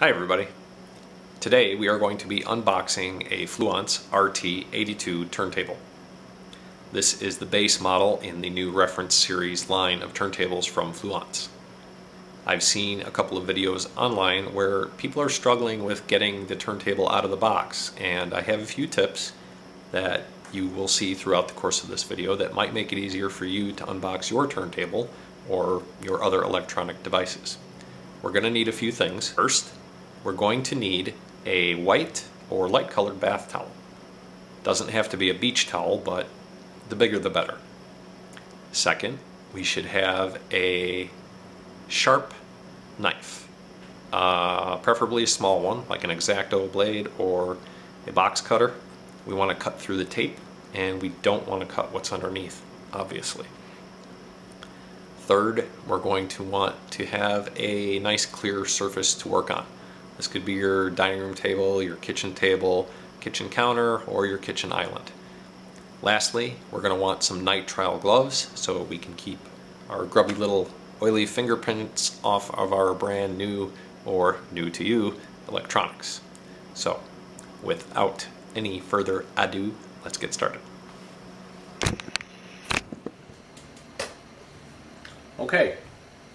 Hi everybody. Today we are going to be unboxing a Fluance RT82 turntable. This is the base model in the new reference series line of turntables from Fluance. I've seen a couple of videos online where people are struggling with getting the turntable out of the box, and I have a few tips that you will see throughout the course of this video that might make it easier for you to unbox your turntable or your other electronic devices. We're going to need a few things. First, we're going to need a white or light colored bath towel. Doesn't have to be a beach towel, but the bigger the better. Second, we should have a sharp knife, preferably a small one like an X-Acto blade or a box cutter. We want to cut through the tape, and we don't want to cut what's underneath, obviously. Third, we're going to want to have a nice clear surface to work on. This could be your dining room table, your kitchen table, kitchen counter, or your kitchen island. Lastly, we're going to want some nitrile gloves so we can keep our grubby little oily fingerprints off of our brand new or new to you electronics. So, without any further ado, let's get started. Okay,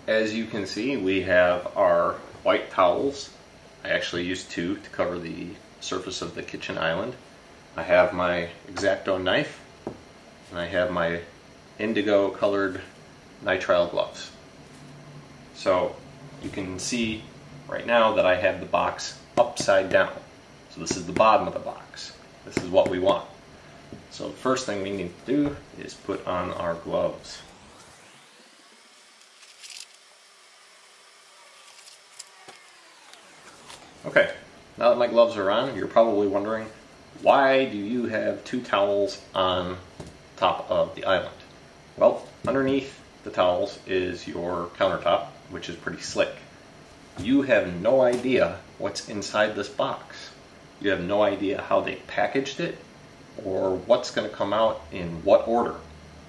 as you can see, we have our white towels. I actually used two to cover the surface of the kitchen island. I have my X-Acto knife, and I have my indigo colored nitrile gloves. So you can see right now that I have the box upside down. So this is the bottom of the box. This is what we want. So the first thing we need to do is put on our gloves. Okay, now that my gloves are on, you're probably wondering, why do you have two towels on top of the island? Well, underneath the towels is your countertop, which is pretty slick. You have no idea what's inside this box. You have no idea how they packaged it or what's going to come out in what order.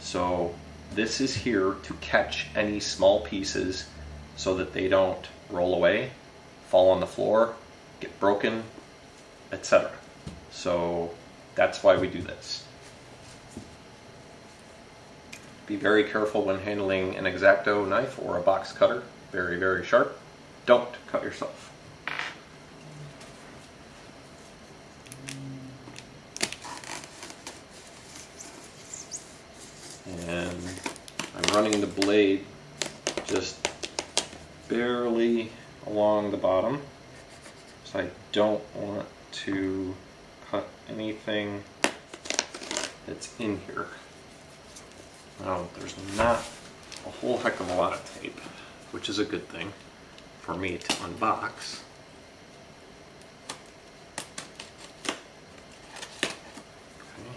So this is here to catch any small pieces so that they don't roll away, fall on the floor, get broken, etc. So that's why we do this. Be very careful when handling an X-Acto knife or a box cutter. Very, very sharp. Don't cut yourself. And I'm running the blade just barely along the bottom. So I don't want to cut anything that's in here. Now, there's not a whole heck of a lot of tape, which is a good thing for me to unbox. Okay.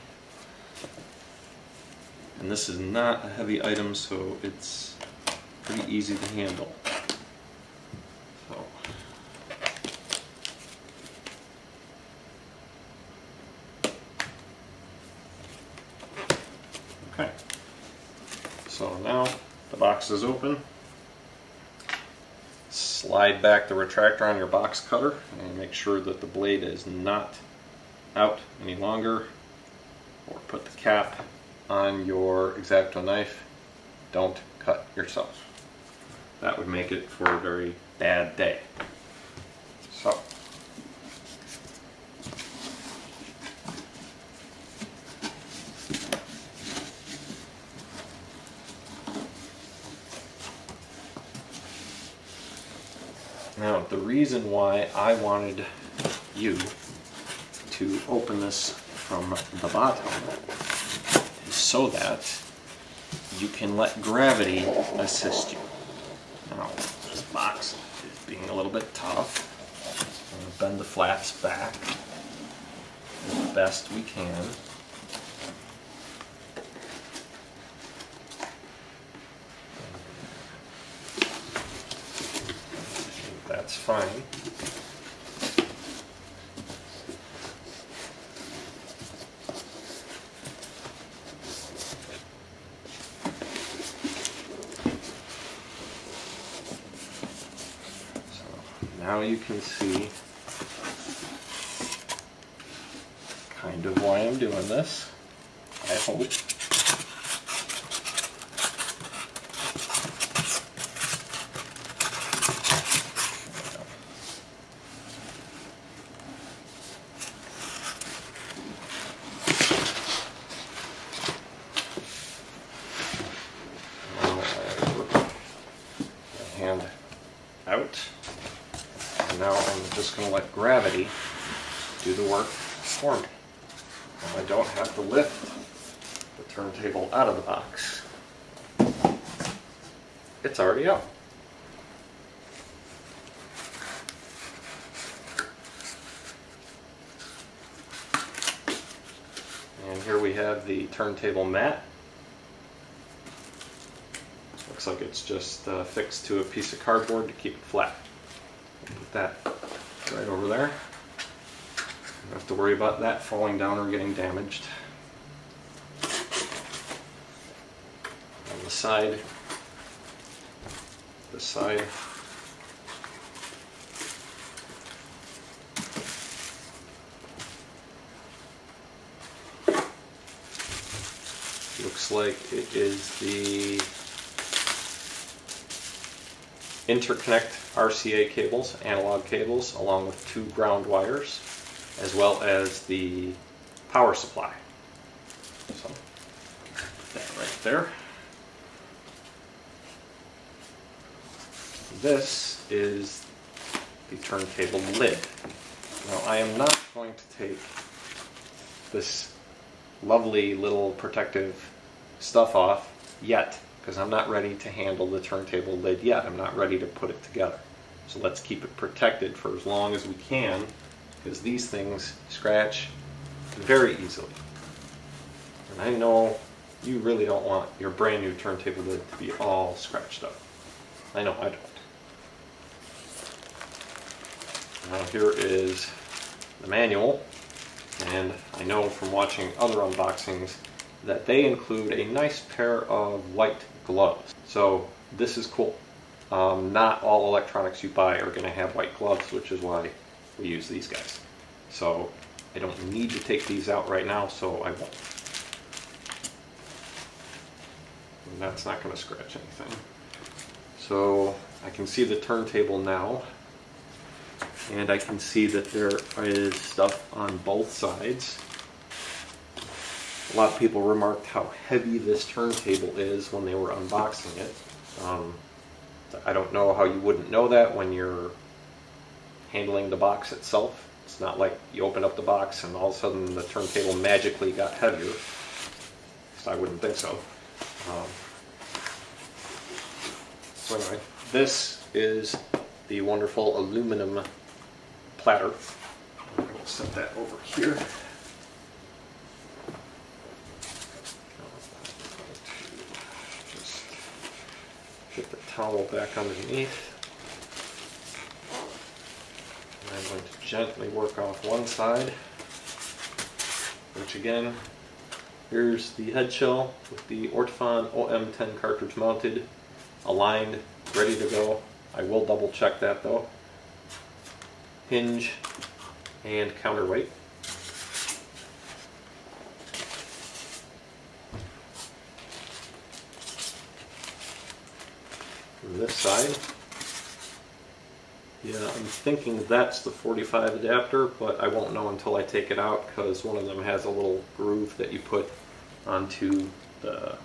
And this is not a heavy item, so it's pretty easy to handle. Okay, so now the box is open. Slide back the retractor on your box cutter and make sure that the blade is not out any longer, or put the cap on your X-Acto knife. Don't cut yourself. That would make it for a very bad day. So now, the reason why I wanted you to open this from the bottom is so that you can let gravity assist you. Now, this box is being a little bit tough. I'm going to bend the flaps back as best we can. That's fine. Now you can see kind of why I'm doing this, I hope. Hand out, and now I'm just going to let gravity do the work for me. Now I don't have to lift the turntable out of the box. It's already out. And here we have the turntable mat. Looks like it's just fixed to a piece of cardboard to keep it flat. Put that right over there. Don't have to worry about that falling down or getting damaged. On the side, this side, looks like it is the interconnect RCA cables, analog cables, along with 2 ground wires, as well as the power supply. So, put that right there. This is the turntable lid. Now I am not going to take this lovely little protective stuff off yet, because I'm not ready to handle the turntable lid yet. I'm not ready to put it together. So let's keep it protected for as long as we can, because these things scratch very easily. And I know you really don't want your brand new turntable lid to be all scratched up. I know I don't. Now here is the manual, and I know from watching other unboxings that they include a nice pair of white gloves. So this is cool. Not all electronics you buy are going to have white gloves, which is why we use these guys. So I don't need to take these out right now, so I won't. And that's not going to scratch anything. So I can see the turntable now, and I can see that there is stuff on both sides. A lot of people remarked how heavy this turntable is when they were unboxing it. I don't know how you wouldn't know that when you're handling the box itself. It's not like you open up the box and all of a sudden the turntable magically got heavier. So I wouldn't think so. So anyway, this is the wonderful aluminum platter. I'm going to set that over here. Just get the towel back underneath. And I'm going to gently work off one side, which again, here's the head shell with the Ortofon OM10 cartridge mounted, aligned, ready to go. I will double check that though. Hinge and counterweight. From this side, yeah, I'm thinking that's the 45 adapter, but I won't know until I take it out, because one of them has a little groove that you put onto the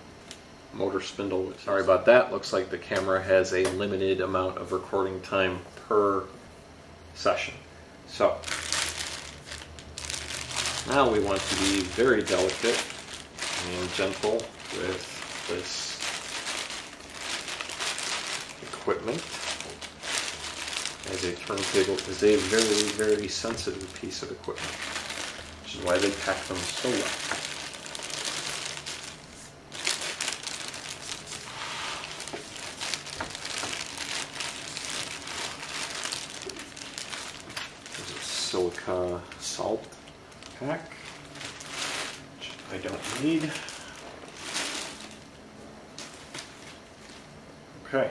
motor spindle. Sorry about that. Looks like the camera has a limited amount of recording time per session. So now we want to be very delicate and gentle with this equipment, as a turntable is a very, very sensitive piece of equipment, which is why they pack them so well. Silica salt pack, which I don't need. Okay,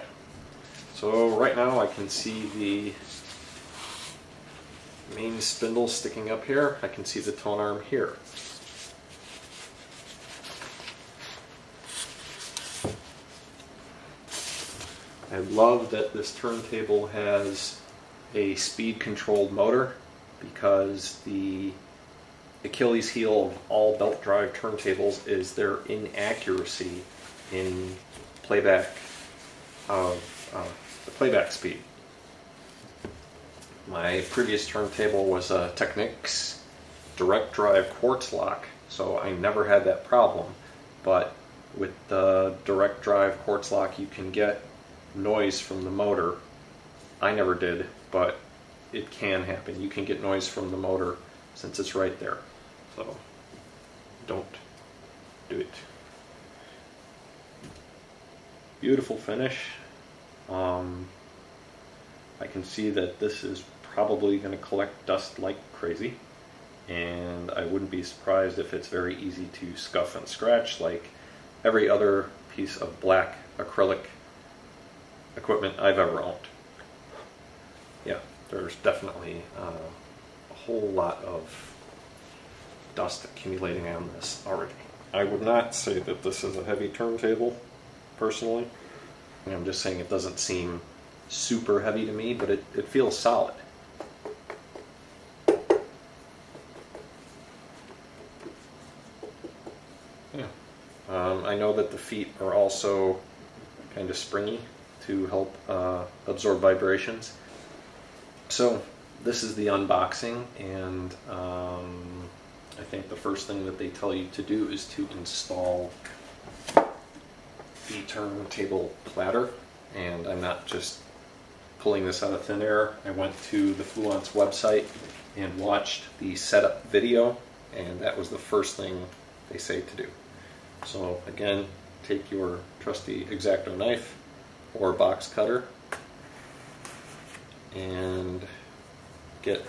so right now I can see the main spindle sticking up here. I can see the tone arm here. I love that this turntable has a speed controlled motor, because the Achilles heel of all belt drive turntables is their inaccuracy in playback of the playback speed. My previous turntable was a Technics direct drive quartz lock, so I never had that problem. But with the direct drive quartz lock, you can get noise from the motor. I never did, but it can happen. You can get noise from the motor since it's right there. So don't do it. Beautiful finish. I can see that this is probably going to collect dust like crazy, and I wouldn't be surprised if it's very easy to scuff and scratch like every other piece of black acrylic equipment I've ever owned. Yeah, there's definitely a whole lot of dust accumulating on this already. I would not say that this is a heavy turntable, personally. I'm just saying it doesn't seem super heavy to me, but it feels solid. Yeah. I know that the feet are also kind of springy to help absorb vibrations. So this is the unboxing, and I think the first thing that they tell you to do is to install the turntable platter. And I'm not just pulling this out of thin air. I went to the Fluance website and watched the setup video, and that was the first thing they say to do. So again, take your trusty X-Acto knife or box cutter and get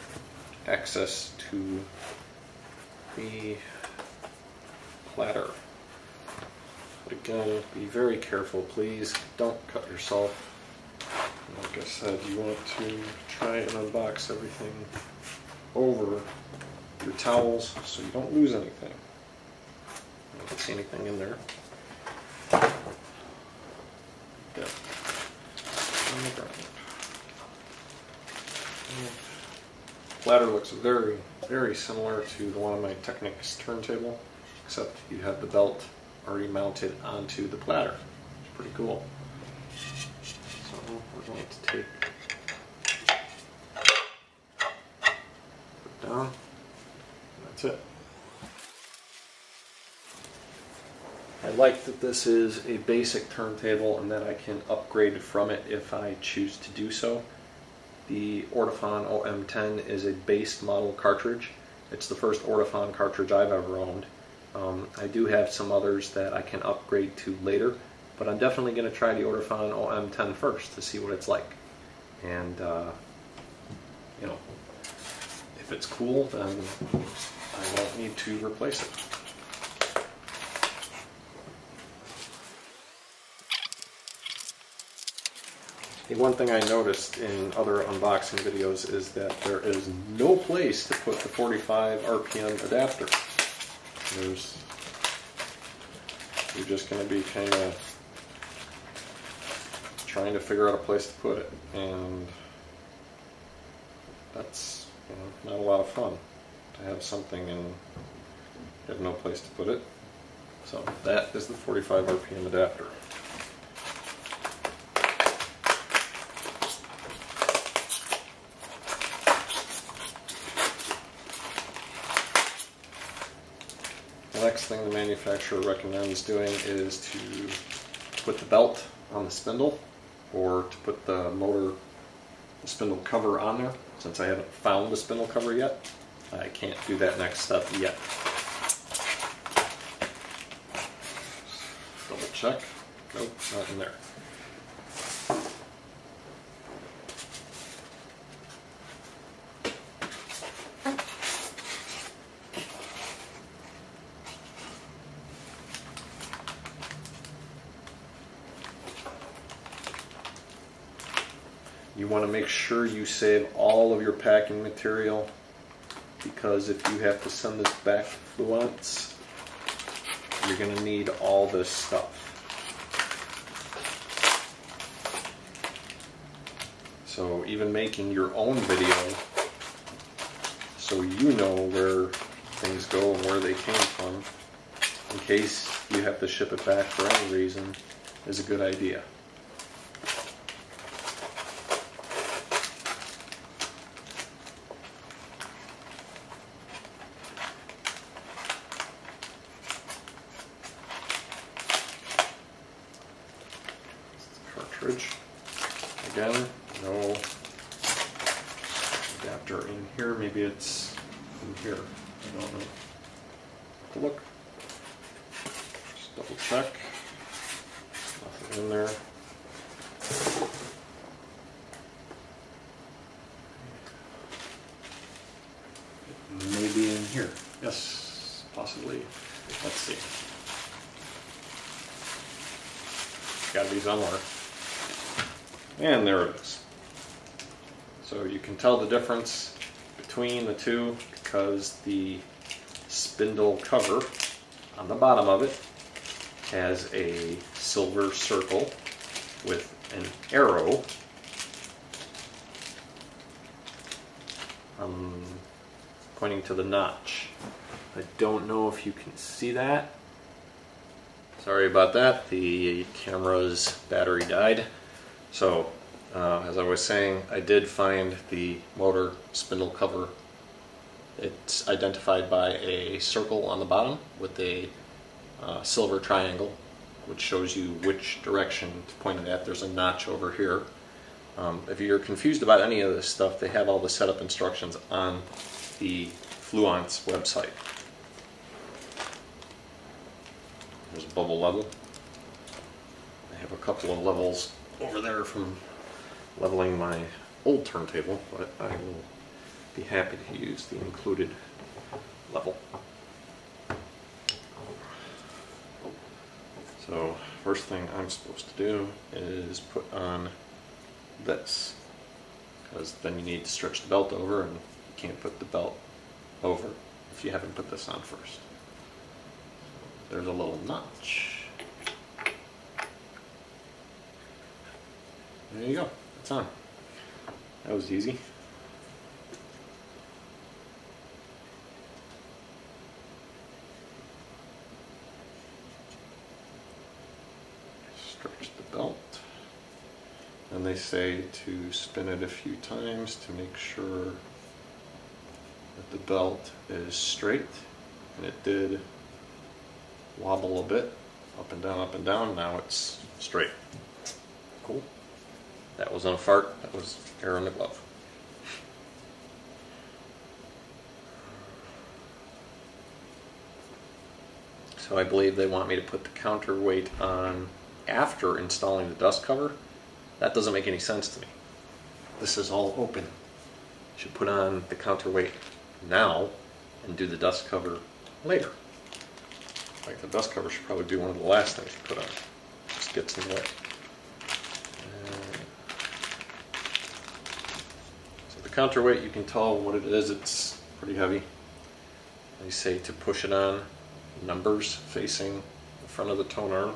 access to the platter. But again, be very careful, please. Don't cut yourself. Like I said, you want to try and unbox everything over your towels so you don't lose anything. I don't see anything in there. Good. On the ground. Platter looks very, very similar to the one on my Technics turntable, except you have the belt already mounted onto the platter. It's pretty cool. So we're going to take it down. That's it. I like that this is a basic turntable and that I can upgrade from it if I choose to do so. The Ortofon OM10 is a base model cartridge. It's the first Ortofon cartridge I've ever owned. I do have some others that I can upgrade to later, but I'm definitely going to try the Ortofon OM10 first to see what it's like. And, you know, if it's cool, then I won't need to replace it. The one thing I noticed in other unboxing videos is that there is no place to put the 45 RPM adapter. You're just going to be kind of trying to figure out a place to put it, and that's, you know, not a lot of fun to have something and have no place to put it. So that is the 45 RPM adapter. The next thing the manufacturer recommends doing is to put the belt on the spindle, or to put the spindle cover on there. Since I haven't found the spindle cover yet, I can't do that next step yet. Double check. Nope, not in there. You You want to make sure you save all of your packing material, because if you have to send this back to Fluance, you're going to need all this stuff. So even making your own video so you know where things go and where they came from, in case you have to ship it back for any reason, is a good idea. Cartridge. Again, no adapter in here. Maybe it's in here. I don't know. Have to look. Just double check. Nothing in there. Maybe in here. Yes, possibly. Let's see. Gotta be somewhere. And there it is. So you can tell the difference between the two because the spindle cover on the bottom of it has a silver circle with an arrow pointing to the notch. I don't know if you can see that. Sorry about that, the camera's battery died. So, as I was saying, I did find the motor spindle cover. It's identified by a circle on the bottom with a silver triangle, which shows you which direction to point it at. There's a notch over here. If you're confused about any of this stuff, they have all the setup instructions on the Fluance website. There's a bubble level. I have a couple of levels over there from leveling my old turntable, but I will be happy to use the included level. So first thing I'm supposed to do is put on this, because then you need to stretch the belt over, and you can't put the belt over if you haven't put this on first. There's a little notch. There you go, it's on. That was easy. Stretch the belt. And they say to spin it a few times to make sure that the belt is straight. And it did wobble a bit, up and down, up and down. Now it's straight. Cool. That wasn't a fart, that was air in the glove. So I believe they want me to put the counterweight on after installing the dust cover. That doesn't make any sense to me. This is all open. You should put on the counterweight now and do the dust cover later. Like, the dust cover should probably be one of the last things you put on. It just gets in the way. So the counterweight, you can tell what it is. It's pretty heavy. They say to push it on, numbers facing the front of the tone arm.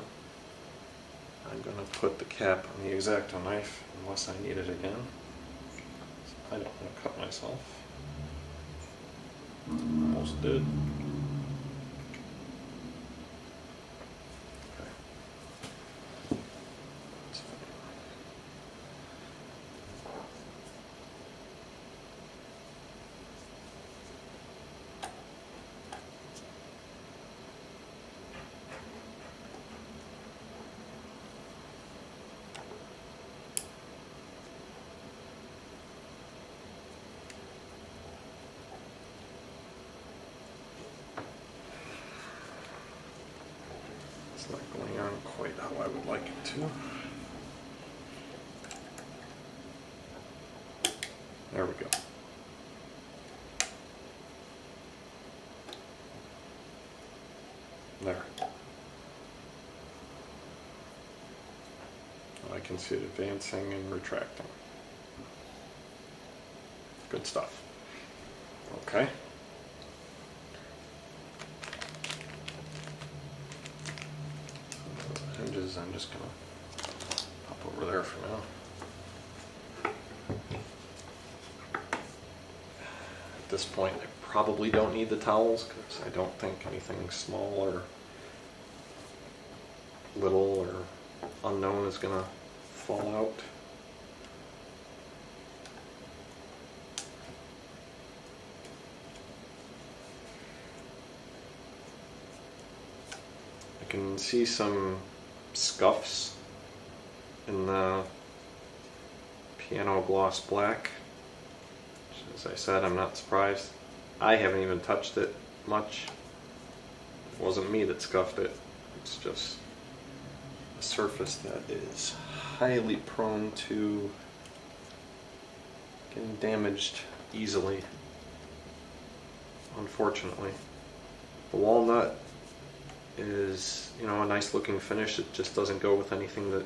I'm going to put the cap on the X-Acto knife unless I need it again. I don't want to cut myself. Almost did. It's not going on quite how I would like it to. There we go. There. I can see it advancing and retracting. Good stuff. Okay. Hinges, I'm just going to pop over there for now. At this point, I probably don't need the towels because I don't think anything small or little or unknown is going to fall out. I can see some scuffs in the piano gloss black. As I said, I'm not surprised. I haven't even touched it much. It wasn't me that scuffed it. It's just a surface that is highly prone to getting damaged easily, unfortunately. The walnut is, you know, a nice looking finish. It just doesn't go with anything that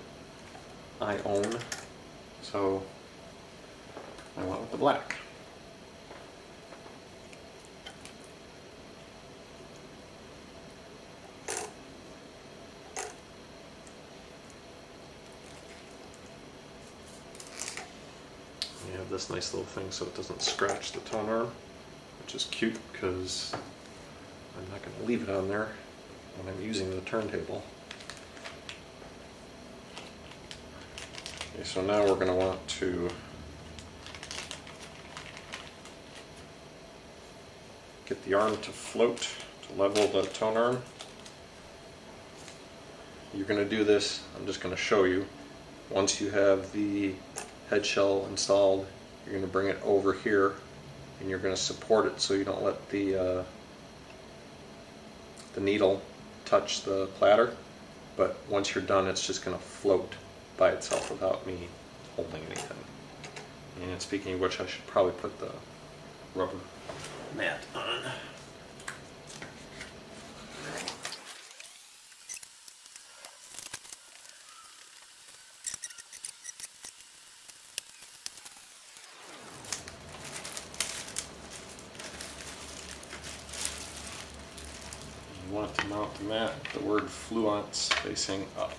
I own, so I went with the black. You have this nice little thing so it doesn't scratch the tone arm, which is cute because I'm not going to leave it on there when I'm using the turntable. Okay, so now we're going to want to get the arm to float to level the tone arm. You're going to do this, I'm just going to show you. Once you have the head shell installed, you're going to bring it over here and you're going to support it so you don't let the needle touch the platter, but once you're done it's just going to float by itself without me holding anything. And speaking of which, I should probably put the rubber mat on. You want to mount the mat with the word Fluance facing up.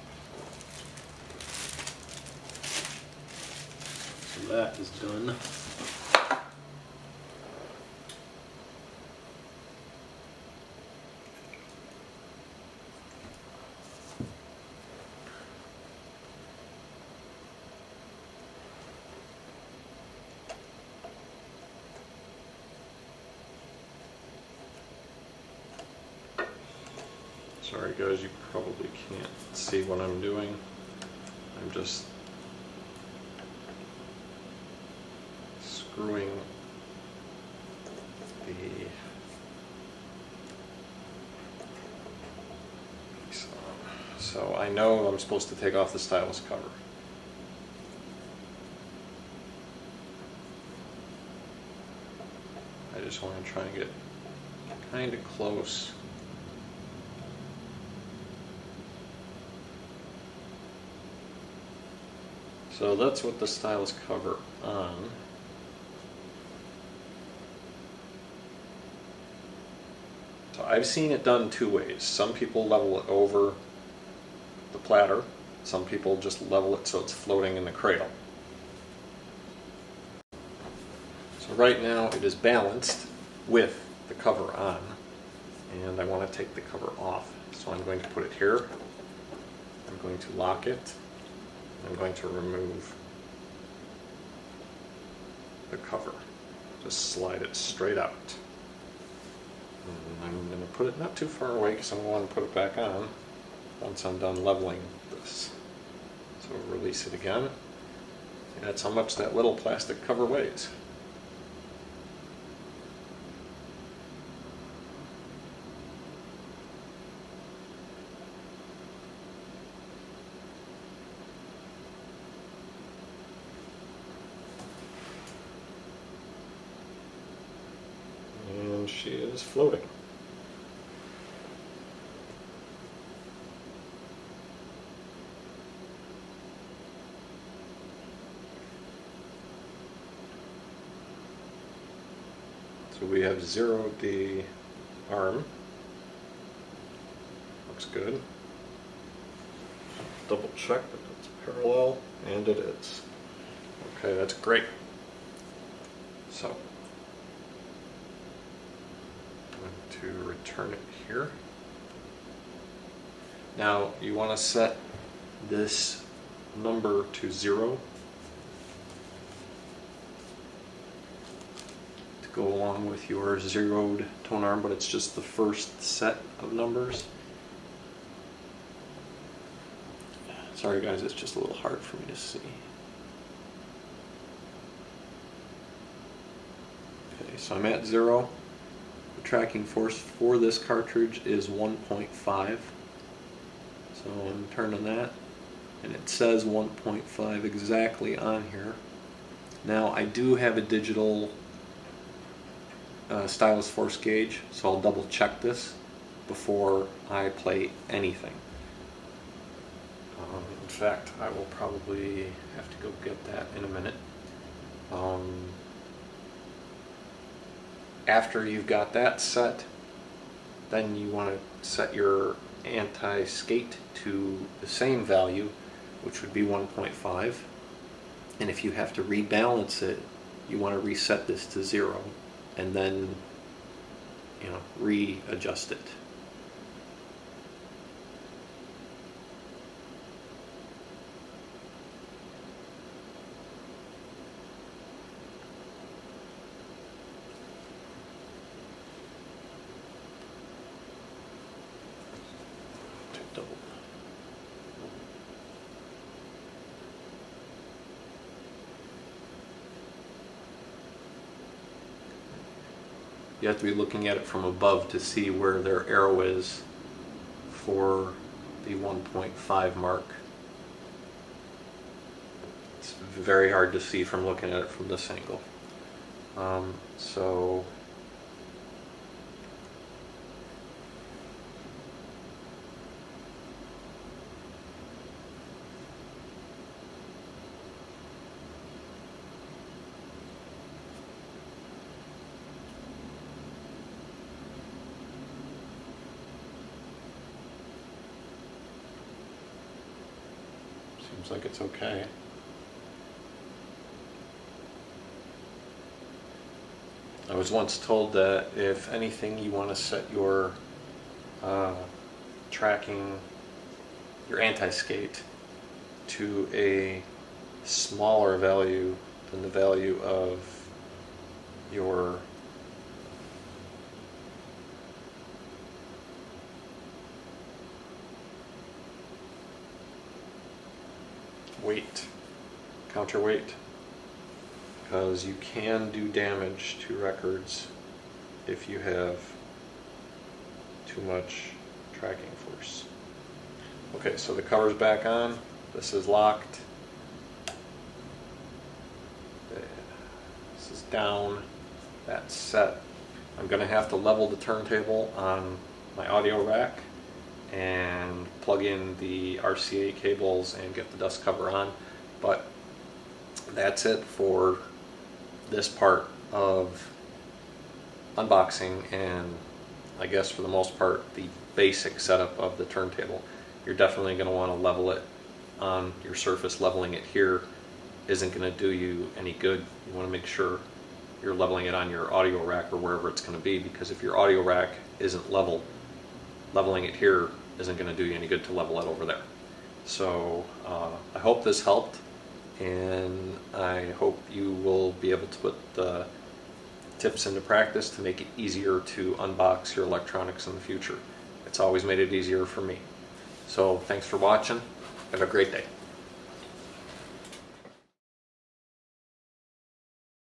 So that is done. Sorry guys, you probably can't see what I'm doing. I'm just screwing the piece on. So I know I'm supposed to take off the stylus cover. I just want to try and get kind of close. So that's with the stylus cover on. So I've seen it done two ways. Some people level it over the platter. Some people just level it so it's floating in the cradle. So right now it is balanced with the cover on, and I want to take the cover off. So I'm going to put it here. I'm going to lock it. I'm going to remove the cover. Just slide it straight out. And I'm going to put it not too far away because I want to put it back on once I'm done leveling this. So release it again. And that's how much that little plastic cover weighs. And she is floating. So we have zeroed the arm. Looks good. Double check that it's parallel, and it is. Okay, that's great. So, I'm going to return it here. Now, you want to set this number to 0 to go along with your zeroed tone arm, but it's just the first set of numbers. Sorry guys, it's just a little hard for me to see. Okay, so I'm at 0. The tracking force for this cartridge is 1.5. So I'm turning that, and it says 1.5 exactly on here. Now I do have a digital stylus force gauge, so I'll double check this before I play anything. In fact, I will probably have to go get that in a minute. After you've got that set, then you want to set your anti-skate to the same value, which would be 1.5. And if you have to rebalance it, you want to reset this to 0 and then, you know, readjust it. You have to be looking at it from above to see where their arrow is for the 1.5 mark. It's very hard to see from looking at it from this angle. So seems like it's okay. I was once told that if anything, you want to set your tracking, your anti-skate, to a smaller value than the value of your weight, counterweight, because you can do damage to records if you have too much tracking force. Okay, so the cover's back on, this is locked, this is down, that's set. I'm going to have to level the turntable on my audio rack and plug in the RCA cables and get the dust cover on, but that's it for this part of unboxing and I guess for the most part the basic setup of the turntable. You're definitely going to want to level it on your surface. Leveling it here isn't going to do you any good. You want to make sure you're leveling it on your audio rack or wherever it's going to be, because if your audio rack isn't level, leveling it here isn't going to do you any good to level it over there. So I hope this helped, and I hope you will be able to put the tips into practice to make it easier to unbox your electronics in the future. It's always made it easier for me. So thanks for watching. Have a great day.